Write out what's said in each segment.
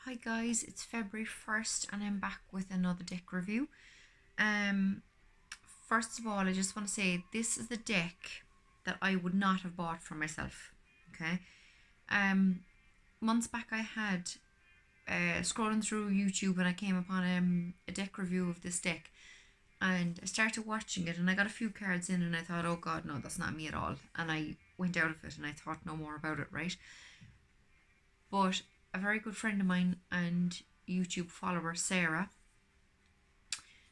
Hi guys, it's February 1st and I'm back with another deck review. First of all, I just want to say this is the deck that I would not have bought for myself. Okay. Months back I had scrolling through YouTube and I came upon a deck review of this deck, and I started watching it and I got a few cards in and I thought, oh god, no, that's not me at all, and I went out of it and I thought no more about it, right? But a very good friend of mine and YouTube follower, Sarah,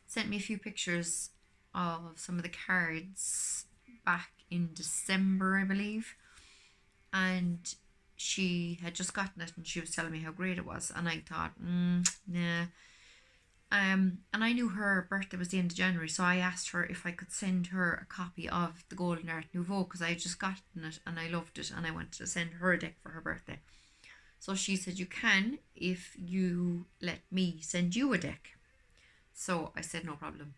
sent me a few pictures of some of the cards back in December, I believe. And she had just gotten it and she was telling me how great it was. And I thought, nah. And I knew her birthday was the end of January, so I asked her if I could send her a copy of the Golden Art Nouveau because I had just gotten it and I loved it and I wanted to send her a deck for her birthday. So she said, you can if you let me send you a deck. So I said, no problem.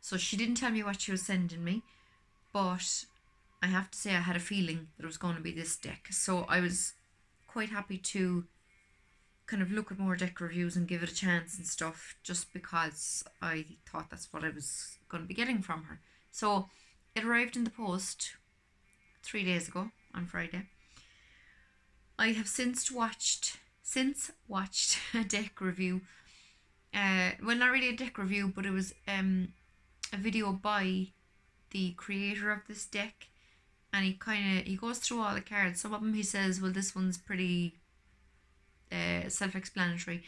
So she didn't tell me what she was sending me, but I have to say I had a feeling that it was going to be this deck. So I was quite happy to kind of look at more deck reviews and give it a chance and stuff, just because I thought that's what I was going to be getting from her. So it arrived in the post 3 days ago on Friday. I have since watched a deck review. Well, not really a deck review, but it was a video by the creator of this deck, and he goes through all the cards. Some of them he says, well, this one's pretty self-explanatory,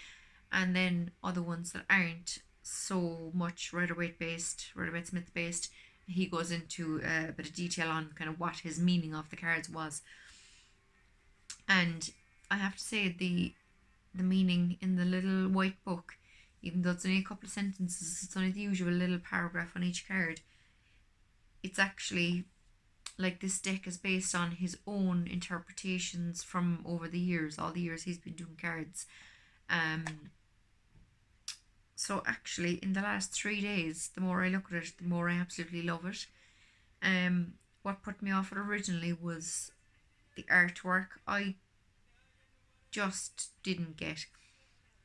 and then other ones that aren't so much Rider-Waite-Smith based. He goes into a bit of detail on kind of what his meaning of the cards was. And I have to say the meaning in the little white book, even though it's only a couple of sentences, it's only the usual little paragraph on each card. It's actually like this deck is based on his own interpretations from over the years, all the years he's been doing cards. So actually, in the last 3 days, the more I look at it, the more I absolutely love it. What put me off it originally was the artwork. I just didn't get,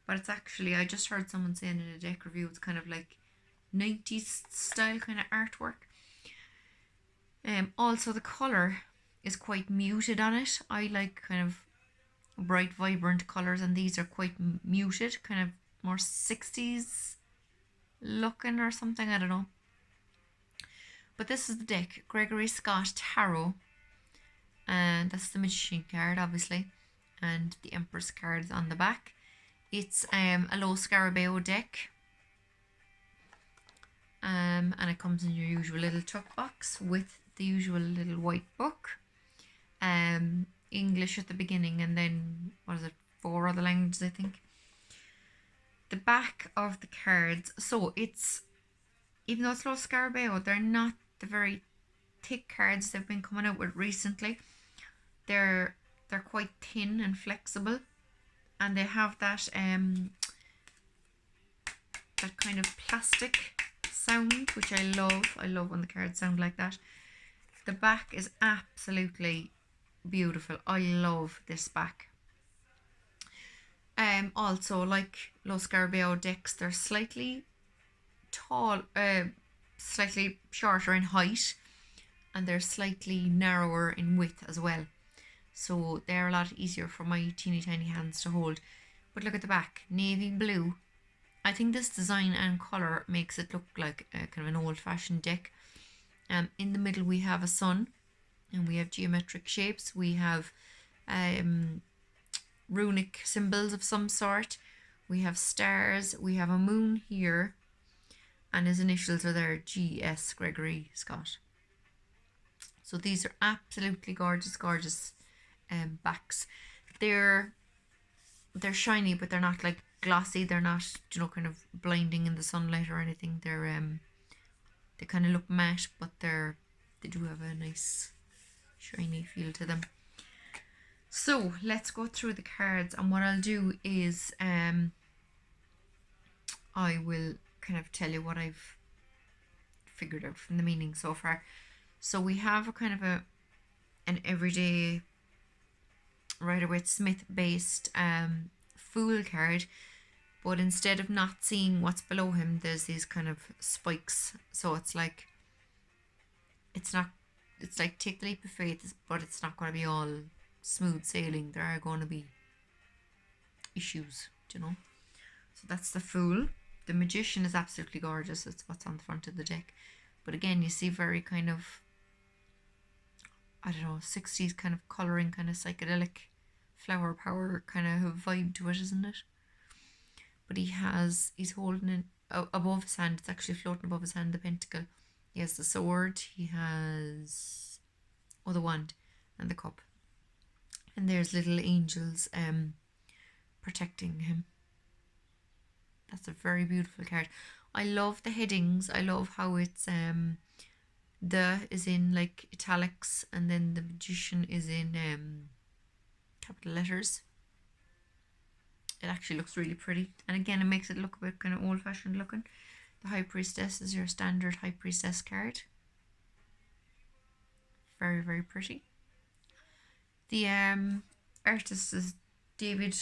but it's actually, I just heard someone saying in a deck review, it's kind of like 90s style kind of artwork. Also the colour is quite muted on it. I like kind of bright, vibrant colours, and these are quite muted, kind of more 60s looking or something, I don't know. But this is the deck, Gregory Scott Tarot, and that's the Magician card, obviously, and the Empress card is on the back. It's a low Scarabeo deck, and it comes in your usual little tuck box with the usual little white book, English at the beginning, and then, 4 other languages, I think. The back of the cards, so it's, even though it's low Scarabeo, they're not the very thick cards they've been coming out with recently. They're quite thin and flexible, and they have that that kind of plastic sound, which I love. I love when the cards sound like that. The back is absolutely beautiful. I love this back. Also, like low Scarabeo decks, they're slightly slightly shorter in height, and they're slightly narrower in width as well. So they're a lot easier for my teeny tiny hands to hold. But look at the back, navy blue. I think this design and colour makes it look like a kind of an old-fashioned deck. In the middle we have a sun, and we have geometric shapes. We have runic symbols of some sort. We have stars. We have a moon here, and his initials are there, GS, Gregory Scott. So these are absolutely gorgeous, gorgeous backs. They're shiny, but they're not like glossy. They're not, kind of blinding in the sunlight or anything. They kind of look matte, but they do have a nice shiny feel to them. So let's go through the cards, and what I'll do is I will kind of tell you what I've figured out from the meaning so far. So we have a kind of an everyday Rider-Waite-Smith based Fool card, but instead of not seeing what's below him, there's these kind of spikes. So it's like take the leap of faith, but it's not going to be all smooth sailing. There are going to be issues, you know. So that's the Fool. The Magician is absolutely gorgeous. It's what's on the front of the deck. But again, you see very kind of, I don't know, 60s kind of colouring, kind of psychedelic flower power kind of vibe to it, isn't it? But he's holding it above his hand. It's actually floating above his hand, the pentacle. He has the sword. He has the wand and the cup. And there's little angels protecting him. That's a very beautiful card. I love the headings. I love how it's the is in like italics, and then the Magician is in capital letters. It actually looks really pretty, and again it makes it look a bit kind of old-fashioned looking. The High Priestess is your standard High Priestess card. Very, very pretty. The artist is David,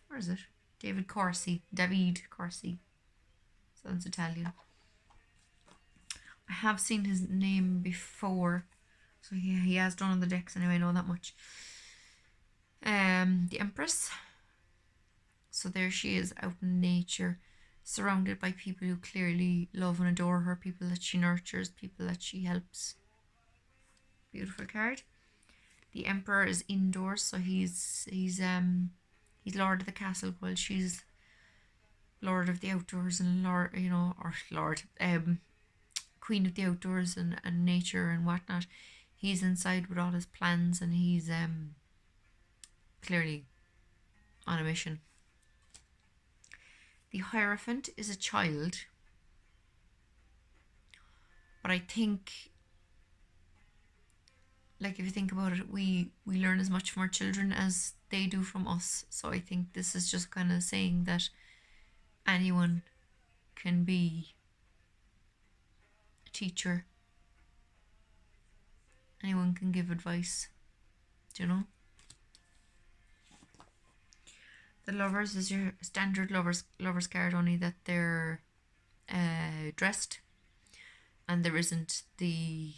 where is it? David Corsi. Sounds Italian. I have seen his name before, so he has done on the decks anyway, I know that much. The Empress. So there she is out in nature, surrounded by people who clearly love and adore her, people that she nurtures, people that she helps. Beautiful card. The Emperor is indoors, so he's Lord of the Castle, while she's Lord of the Outdoors and Queen of the Outdoors and nature and whatnot. He's inside with all his plans, and he's clearly on a mission. The Hierophant is a child, but I think, like, if you think about it, we learn as much from our children as they do from us. So I think this is just kind of saying that anyone can be a teacher. Anyone can give advice, do you know? The Lovers is your standard lovers card, only that they're dressed, and there isn't the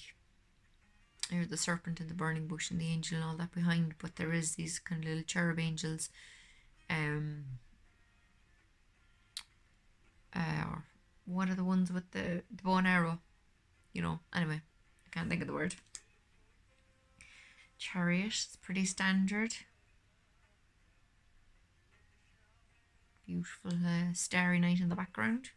serpent and the burning bush and the angel and all that behind, but there is these kind of little cherub angels, or what are the ones with the bow and arrow, you know, anyway, I can't think of the word. Chariot is pretty standard. Beautiful starry night in the background.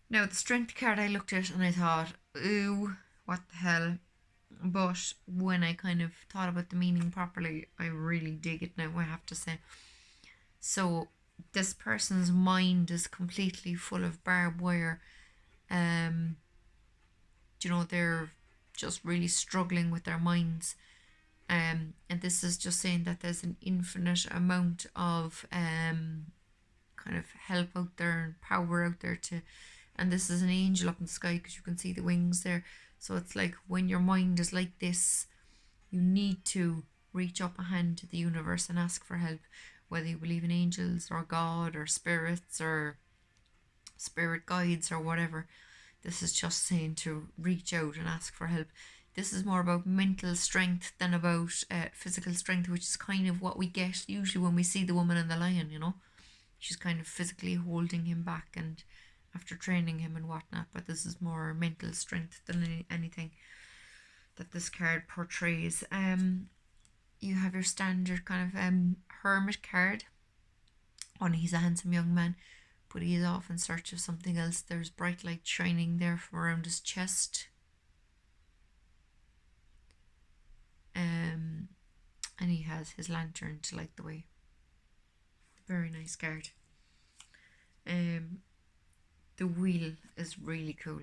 Now the Strength card I looked at and I thought, ooh, what the hell? But when I kind of thought about the meaning properly, I really dig it now, I have to say. So this person's mind is completely full of barbed wire. You know, they're just really struggling with their minds. And this is just saying that there's an infinite amount of kind of help out there and power out there and this is an angel up in the sky, because you can see the wings there. So it's like, when your mind is like this, you need to reach up a hand to the universe and ask for help, whether you believe in angels or God or spirits or spirit guides or whatever. This is just saying to reach out and ask for help. This is more about mental strength than about physical strength, which is kind of what we get usually when we see the woman and the lion, you know. She's kind of physically holding him back and after training him and whatnot, but this is more mental strength than anything that this card portrays. You have your standard kind of hermit card. Only he's a handsome young man, but he is off in search of something else. There's bright light shining there from around his chest. And he has his lantern to light the way. Very nice card. The wheel is really cool.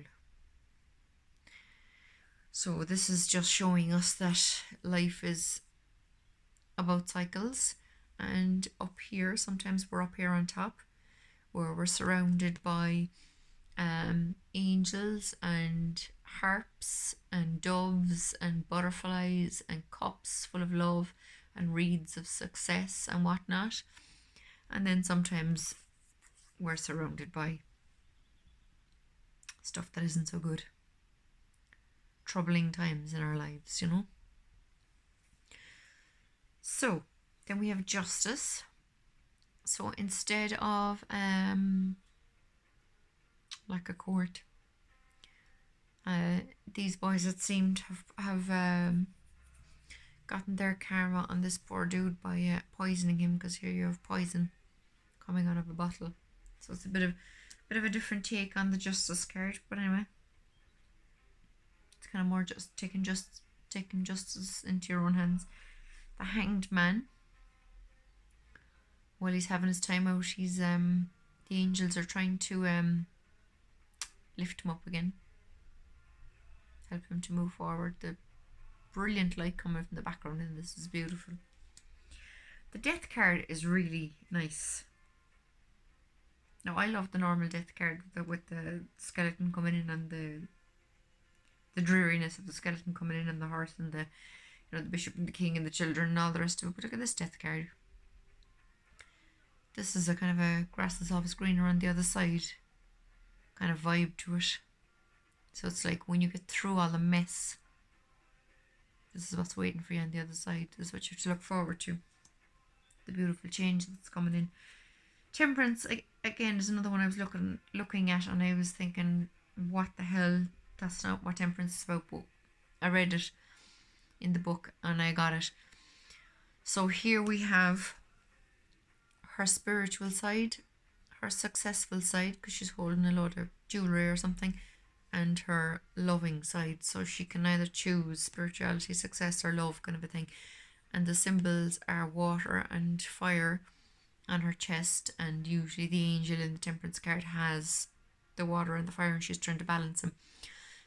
So this is just showing us that life is about cycles, and up here, sometimes we're up here on top, where we're surrounded by angels and harps and doves and butterflies and cups full of love, and reads of success and whatnot. And then sometimes we're surrounded by stuff that isn't so good. Troubling times in our lives, you know. So then we have justice. So instead of like a court, these boys, it seemed, have gotten their karma on this poor dude by poisoning him, because here you have poison coming out of a bottle. So it's a bit of a different take on the justice card, but anyway, it's kind of more just taking justice into your own hands. The Hanged Man. While he's having his time out, he's the angels are trying to lift him up again, help him to move forward. The brilliant light coming from the background in this is beautiful. The Death card is really nice. Now, I love the normal Death card with the skeleton coming in and the dreariness of the skeleton coming in and the horse and the the bishop and the king and the children and all the rest of it. But look at this Death card. This is a kind of a grass is always greener on the other side kind of vibe to it. So it's like when you get through all the mess, this is what's waiting for you on the other side. This is what you have to look forward to. The beautiful change that's coming in. Temperance, again, is another one I was looking at, and I was thinking, what the hell? That's not what Temperance is about. But I read it in the book and I got it. So here we have her spiritual side, her successful side, because she's holding a load of jewelry or something, and her loving side. So she can either choose spirituality, success, or love, kind of a thing. And the symbols are water and fire on her chest, and usually the angel in the Temperance card has the water and the fire, and she's trying to balance them.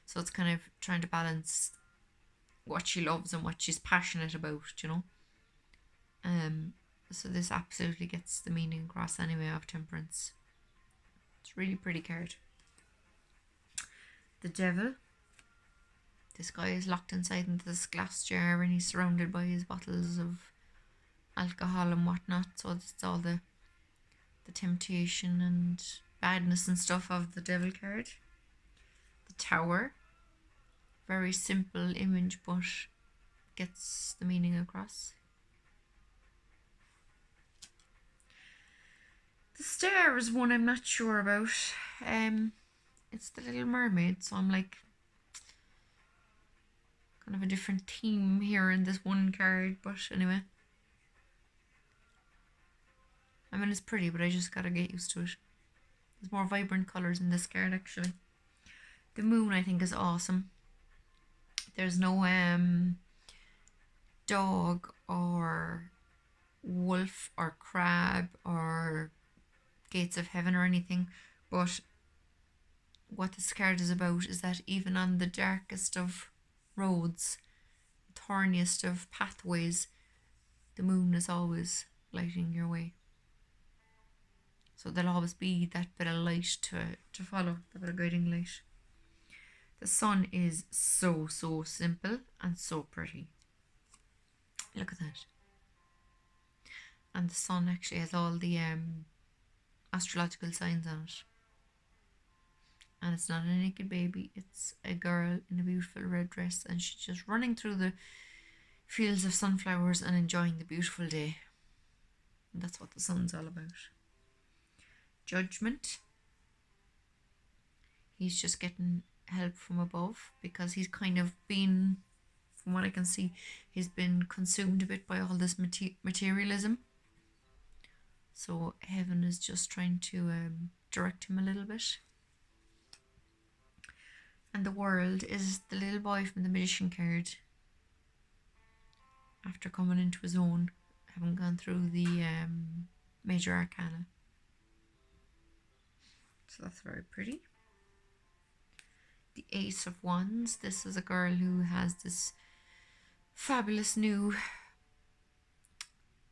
So it's kind of trying to balance what she loves and what she's passionate about, So this absolutely gets the meaning across anyway of Temperance. It's a really pretty card. The Devil. This guy is locked inside into this glass jar, and he's surrounded by his bottles of alcohol and whatnot. So it's all the temptation and badness and stuff of the Devil card. The Tower. Very simple image, but gets the meaning across. The Star is one I'm not sure about. It's the Little Mermaid, so I'm like kind of a different theme here in this one card, but anyway. I mean, it's pretty, but I just gotta get used to it. There's more vibrant colours in this card, actually. The Moon, I think, is awesome. There's no dog or wolf or crab or gates of heaven or anything, but what this card is about is that even on the darkest of roads, thorniest of pathways, the moon is always lighting your way. So there'll always be that bit of light to follow, that bit of guiding light. The Sun is so simple and so pretty. Look at that. And the Sun actually has all the astrological signs on it. And it's not a naked baby, it's a girl in a beautiful red dress, and she's just running through the fields of sunflowers and enjoying the beautiful day. And that's what the Sun's all about. Judgment. He's just getting help from above, because he's kind of been, from what I can see, he's been consumed a bit by all this materialism. So heaven is just trying to direct him a little bit. And the World is the little boy from the Magician card, after coming into his own, having gone through the major arcana. So that's very pretty. The Ace of Wands. This is a girl who has this fabulous new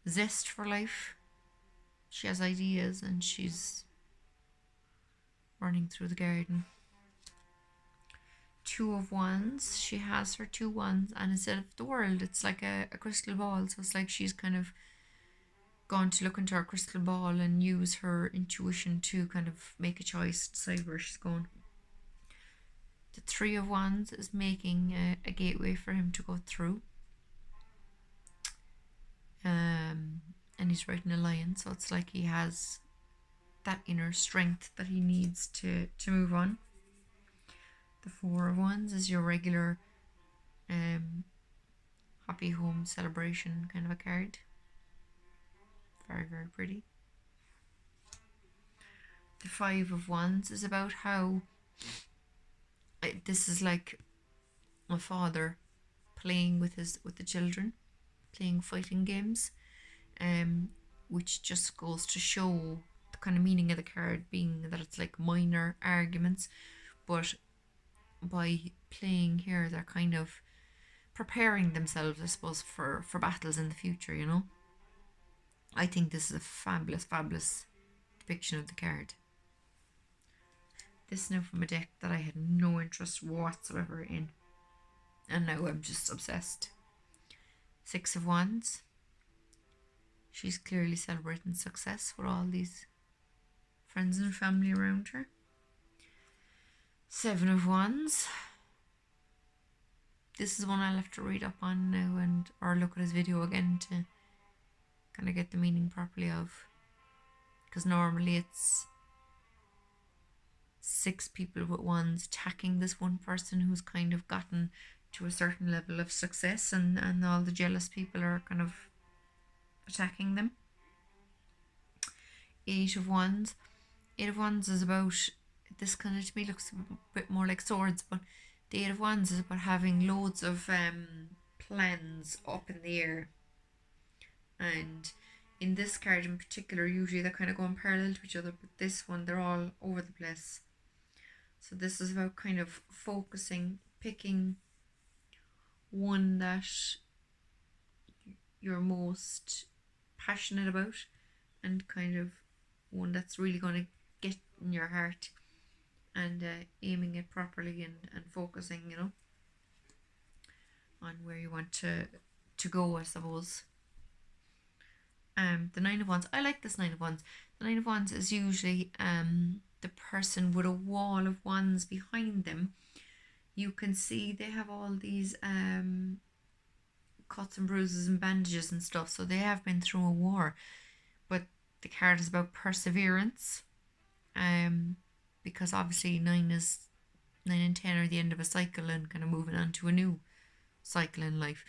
zest for life. She has ideas and she's running through the garden. Two of Wands. She has her two wands, and instead of the world, it's like a crystal ball. So it's like she's kind of gone to look into her crystal ball and use her intuition to kind of make a choice, decide where she's going. The Three of Wands is making a gateway for him to go through. And he's writing a lion, so it's like he has that inner strength that he needs to move on. The Four of Wands is your regular happy home celebration kind of a card. Very, very pretty. The Five of Wands is about how this is like a father playing with the children, playing fighting games, which just goes to show the kind of meaning of the card being that it's like minor arguments, but by playing here they're kind of preparing themselves, I suppose, for battles in the future, you know. I think this is a fabulous depiction of the card. This now from a deck that I had no interest whatsoever in, and now I'm just obsessed. Six of Wands. She's clearly celebrating success with all these friends and family around her. Seven of Wands. This is one I'll have to read up on now or look at his video again to kind of get the meaning properly of, because normally it's 6 people with wands attacking this one person who's kind of gotten to a certain level of success, and all the jealous people are kind of attacking them. Eight of Wands. Eight of Wands is about, this kind of to me looks a bit more like swords, but the Eight of Wands is about having loads of plans up in the air. And in this card in particular, usually they're kind of going parallel to each other, but this one, they're all over the place. So this is about kind of focusing, picking one that you're most passionate about, and kind of one that's really going to get in your heart, and aiming it properly and focusing, you know, on where you want to go, I suppose. The Nine of Wands. I like this Nine of Wands. The Nine of Wands is usually the person with a wall of wands behind them. You can see they have all these cuts and bruises and bandages and stuff, so they have been through a war. But the card is about perseverance, because obviously 9 and 10 are the end of a cycle and kind of moving on to a new cycle in life.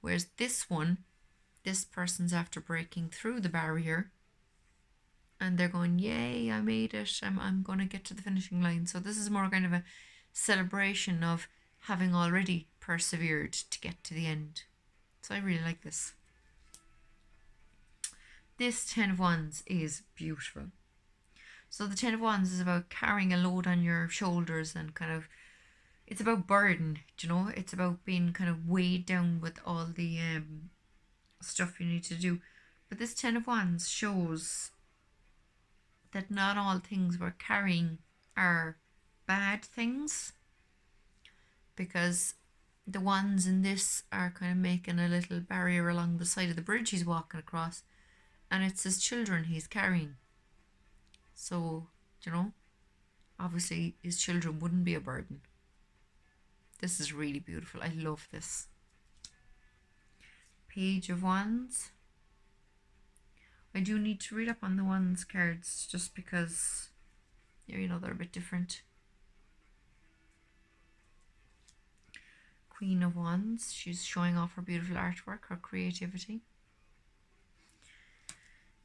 Whereas this one, this person's after breaking through the barrier and they're going, yay, I made it, I'm going to get to the finishing line. So this is more kind of a celebration of having already persevered to get to the end. So I really like this. This 10 of Wands is beautiful. So the 10 of Wands is about carrying a load on your shoulders, and kind of, it's about burden, you know, it's about being kind of weighed down with all the stuff you need to do. But this 10 of Wands shows that not all things we're carrying are bad things, because the wands in this are kind of making a little barrier along the side of the bridge he's walking across, and it's his children he's carrying. So, you know, obviously his children wouldn't be a burden. This is really beautiful. I love this. Page of Wands. I do need to read up on the Wands cards, just because, you know, they're a bit different. Queen of Wands. She's showing off her beautiful artwork, her creativity.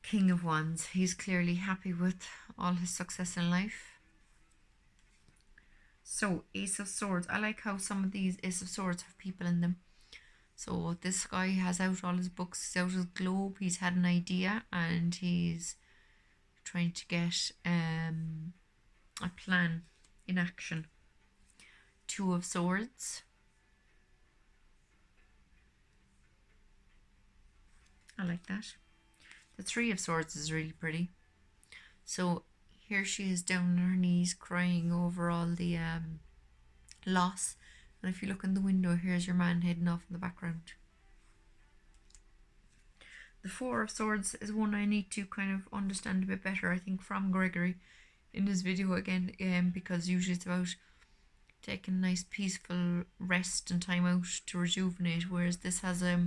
King of Wands. He's clearly happy with all his success in life. So, Ace of Swords. I like how some of these Ace of Swords have people in them. So this guy has out all his books, he's out his globe, he's had an idea, and he's trying to get a plan in action. Two of Swords. I like that. The Three of Swords is really pretty. So here she is down on her knees crying over all the loss And if you look in the window, here's your man heading off in the background. The Four of Swords is one I need to kind of understand a bit better, I think, from Gregory in this video again, because usually it's about taking a nice peaceful rest and time out to rejuvenate, whereas this has a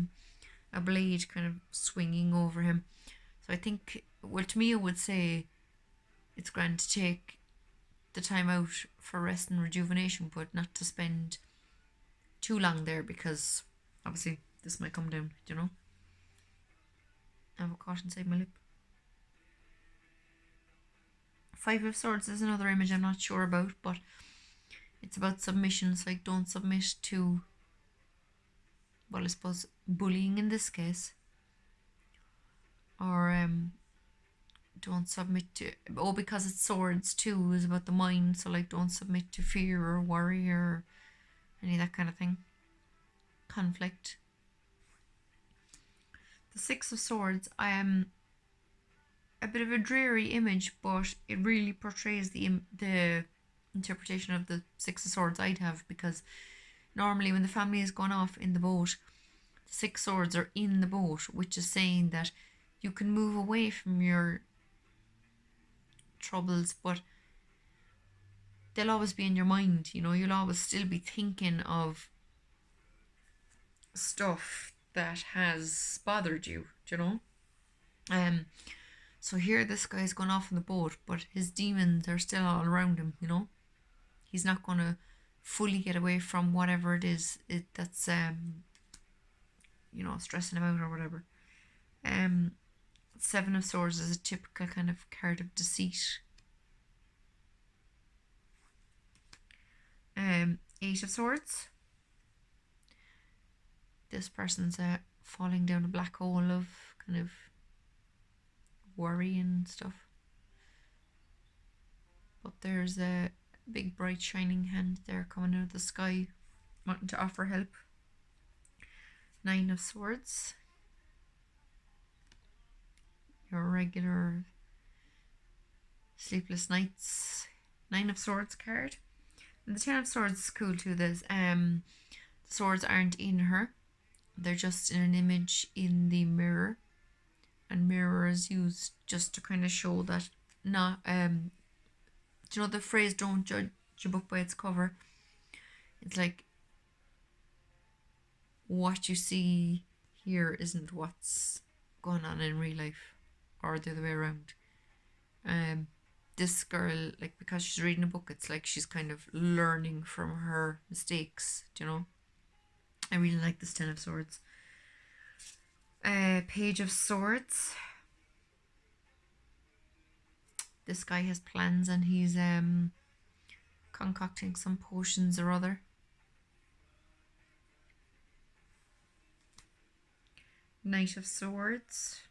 blade kind of swinging over him. So I think, well, to me, I would say it's grand to take the time out for rest and rejuvenation, but not to spend too long there, because obviously this might come down, you know. I have a caught inside my lip. Five of Swords is another image I'm not sure about, but it's about submission. It's like, don't submit to, well, I suppose bullying in this case, or don't submit to, because it's swords too, is about the mind, so like, don't submit to fear or worry or any of that kind of thing. Conflict. The Six of Swords, I am a bit of a dreary image, but it really portrays the interpretation of the Six of Swords I'd have, because normally when the family has gone off in the boat, the Six Swords are in the boat, which is saying that you can move away from your troubles, but they'll always be in your mind, you know. You'll always still be thinking of stuff that has bothered you, you know. So here this guy's gone off on the boat, but his demons are still all around him, you know. He's not going to fully get away from whatever it is that's you know, stressing him out or whatever. Seven of Swords is a typical kind of card of deceit. Eight of Swords. This person's falling down a black hole of kind of worry and stuff. But there's a big bright shining hand there coming out of the sky, wanting to offer help. Nine of Swords. Your regular sleepless nights. Nine of Swords card. And the Ten of Swords is cool too. The swords aren't in her. They're just in an image in the mirror. And mirror is used just to kind of show that not, do you know the phrase, don't judge a book by its cover? It's like, what you see here isn't what's going on in real life, or the other way around. This girl, like, because she's reading a book, it's like she's kind of learning from her mistakes, do you know. I really like this Ten of Swords. Page of Swords. This guy has plans and he's concocting some potions or other. Knight of Swords.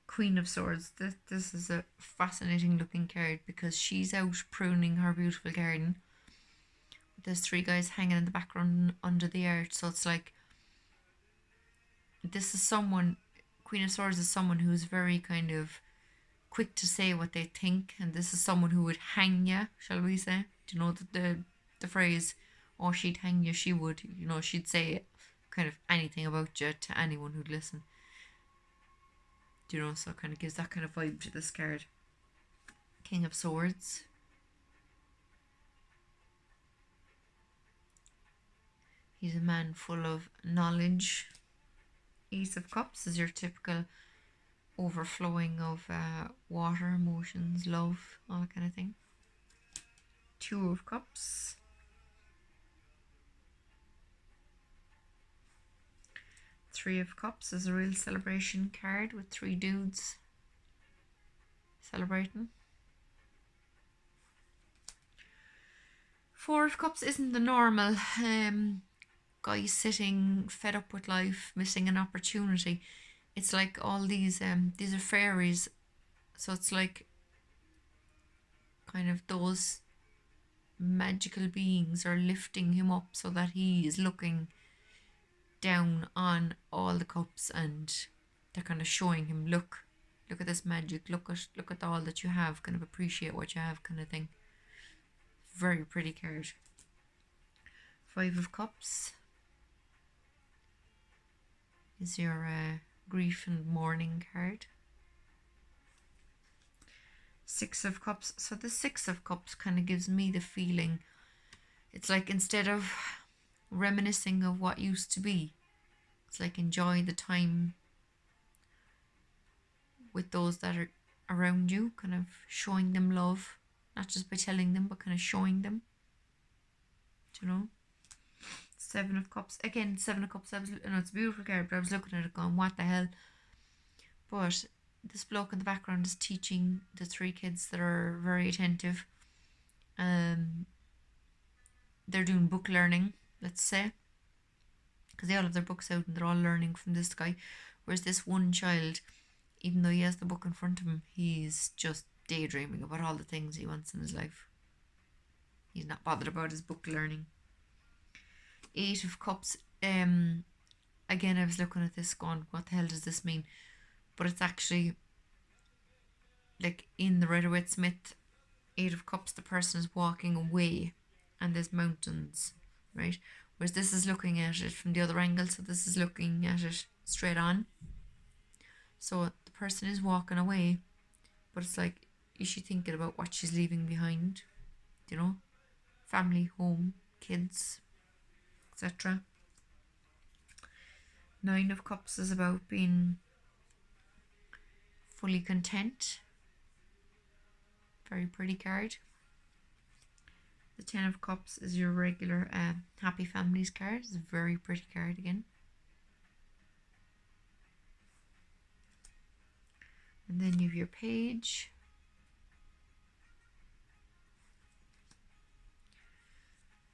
Queen of Swords. This is a fascinating looking card, because she's out pruning her beautiful garden. There's three guys hanging in the background under the art, so it's like, this is someone, Queen of Swords is someone who's very kind of quick to say what they think, and this is someone who would hang you, shall we say. Do you know the phrase, oh, she'd hang you, she would, you know, she'd say kind of anything about you to anyone who'd listen. Do you know, so it kind of gives that kind of vibe to this card. King of Swords. He's a man full of knowledge. Ace of Cups is your typical overflowing of water, emotions, love, all that kind of thing. Two of Cups. Three of Cups is a real celebration card with three dudes celebrating. Four of Cups isn't the normal guy sitting fed up with life, missing an opportunity. It's like all these are fairies, so it's like kind of those magical beings are lifting him up so that he is looking down on all the cups, and they're kind of showing him, look, Look at this magic. Look at all that you have. Kind of appreciate what you have, kind of thing. Very pretty card. 5 of Cups is your grief and mourning card. 6 of Cups. So the 6 of Cups kind of gives me the feeling, it's like instead of reminiscing of what used to be, it's like enjoy the time with those that are around you, kind of showing them love, not just by telling them, but kind of showing them. Do you know? 7 of Cups. Again, 7 of Cups, it's a beautiful card, but I was looking at it going, what the hell? But this bloke in the background is teaching the 3 kids that are very attentive. They're doing book learning, let's say, because they all have their books out and they're all learning from this guy. Whereas this one child, even though he has the book in front of him, he's just daydreaming about all the things he wants in his life. He's not bothered about his book learning. 8 of Cups. Again, I was looking at this going, what the hell does this mean? But it's actually, like in the Rider-Waite-Smith 8 of Cups, the person is walking away and there's mountains, right? Whereas this is looking at it from the other angle, so this is looking at it straight on. So the person is walking away, but it's like, is she thinking about what she's leaving behind? You know? Family, home, kids, etc. 9 of Cups is about being fully content. Very pretty card. The 10 of Cups is your regular Happy Families card. It's a very pretty card again. And then you have your Page.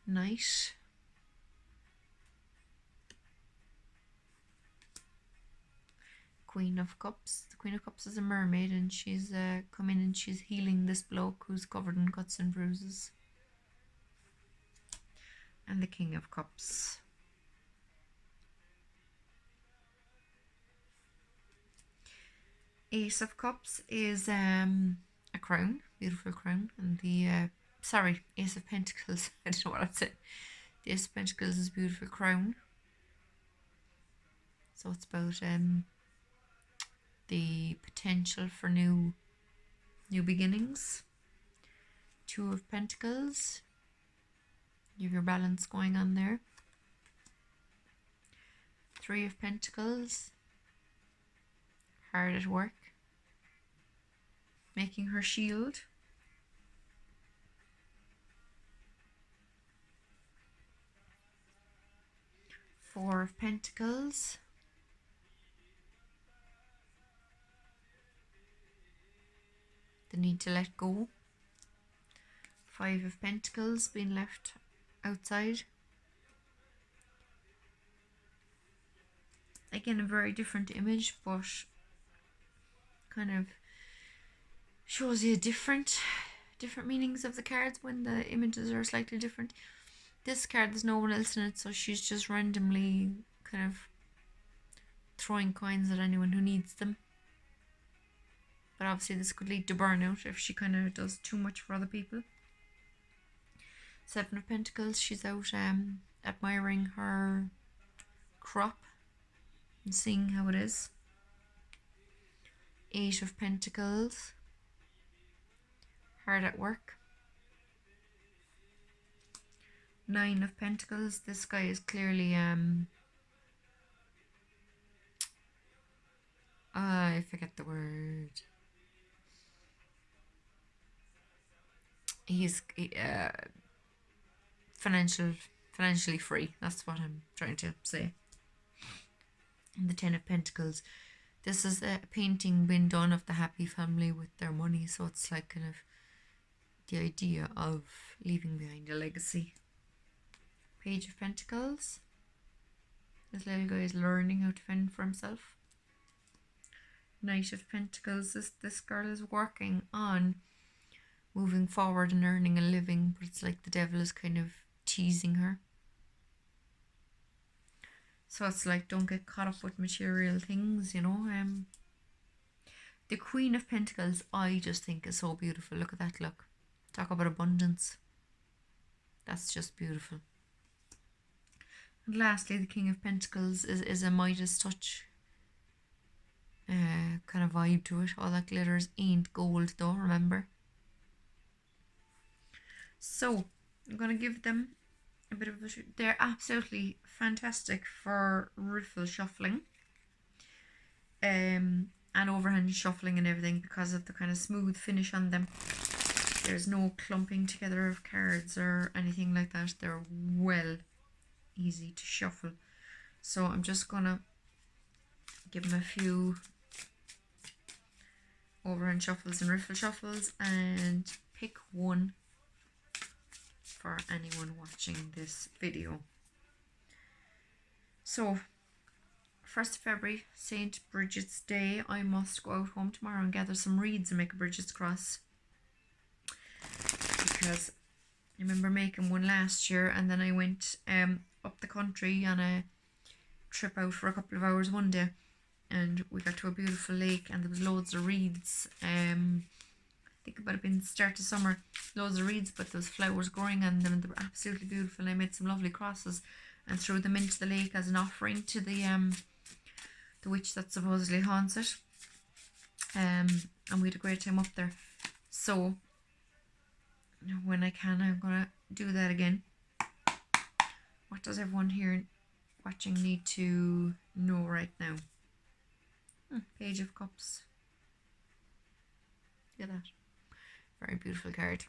Knight. Queen of Cups. The Queen of Cups is a mermaid and she's come in and she's healing this bloke who's covered in cuts and bruises. And the King of Cups. Ace of Cups is a crown, beautiful crown, and the Ace of Pentacles. I don't know what I said. The Ace of Pentacles is a beautiful crown. So it's about the potential for new beginnings. 2 of Pentacles. You have your balance going on there. 3 of Pentacles. Hard at work. Making her shield. 4 of Pentacles. The need to let go. 5 of Pentacles being left outside. Again, a very different image, but kind of shows you different meanings of the cards when the images are slightly different. This card, there's no one else in it, so she's just randomly kind of throwing coins at anyone who needs them. But obviously this could lead to burnout if she kind of does too much for other people. 7 of Pentacles, she's out admiring her crop and seeing how it is. 8 of Pentacles, hard at work. 9 of Pentacles, this guy is clearly I forget the word. He's financially free. That's what I'm trying to say. And the 10 of Pentacles, this is a painting being done of the happy family with their money, so it's like kind of the idea of leaving behind a legacy. Page of Pentacles, this little guy is learning how to fend for himself. Knight of Pentacles, this girl is working on moving forward and earning a living, but it's like the devil is kind of teasing her. So it's like, don't get caught up with material things, you know. The Queen of Pentacles, I just think is so beautiful. Look at that, look. Talk about abundance. That's just beautiful. And lastly, the King of Pentacles is a Midas touch kind of vibe to it. All that glitters ain't gold though, remember. So, I'm going to give them a bit of a... They're absolutely fantastic for riffle shuffling. And overhand shuffling and everything because of the kind of smooth finish on them. There's no clumping together of cards or anything like that. They're well easy to shuffle. So I'm just gonna give them a few overhand shuffles and riffle shuffles and pick one for anyone watching this video. So 1st of February, St. Bridget's Day. I must go out home tomorrow and gather some reeds and make a Bridget's cross. Because I remember making one last year, and then I went up the country on a trip out for a couple of hours one day, and we got to a beautiful lake and there was loads of reeds. I think it might have been the start of summer. Loads of reeds, but those flowers growing on them, and they were absolutely beautiful. I made some lovely crosses and threw them into the lake as an offering to the witch that supposedly haunts it. And we had a great time up there. So when I can, I'm gonna do that again. What does everyone here watching need to know right now? Page of Cups. Look at that. Very beautiful card.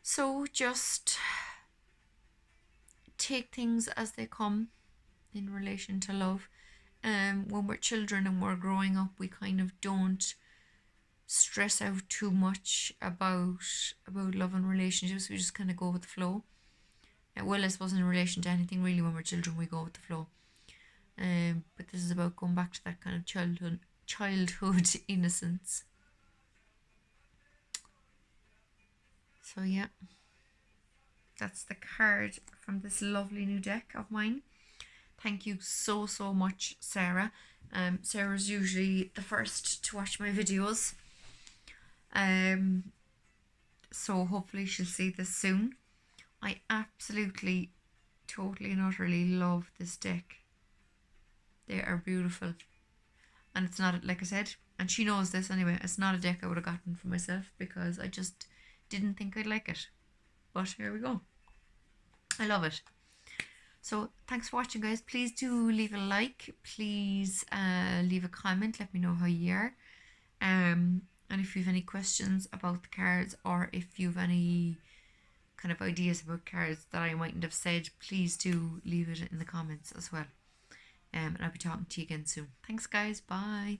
So just take things as they come in relation to love. When we're children and we're growing up, we kind of don't stress out too much about love and relationships. We just kind of go with the flow. Well, I suppose in relation to anything really, when we're children we go with the flow. But this is about going back to that kind of childhood innocence. So yeah, that's the card from this lovely new deck of mine. Thank you so much, Sarah. Sarah's usually the first to watch my videos. So hopefully she'll see this soon. I absolutely, totally and utterly love this deck. They are beautiful. And it's not, like I said, and she knows this anyway, it's not a deck I would have gotten for myself because I just didn't think I'd like it. But here we go. I love it. So thanks for watching, guys. Please do leave a like. Please leave a comment. Let me know how you are. And if you have any questions about the cards, or if you have any kind of ideas about cards that I mightn't have said, please do leave it in the comments as well. And I'll be talking to you again soon. Thanks, guys. Bye.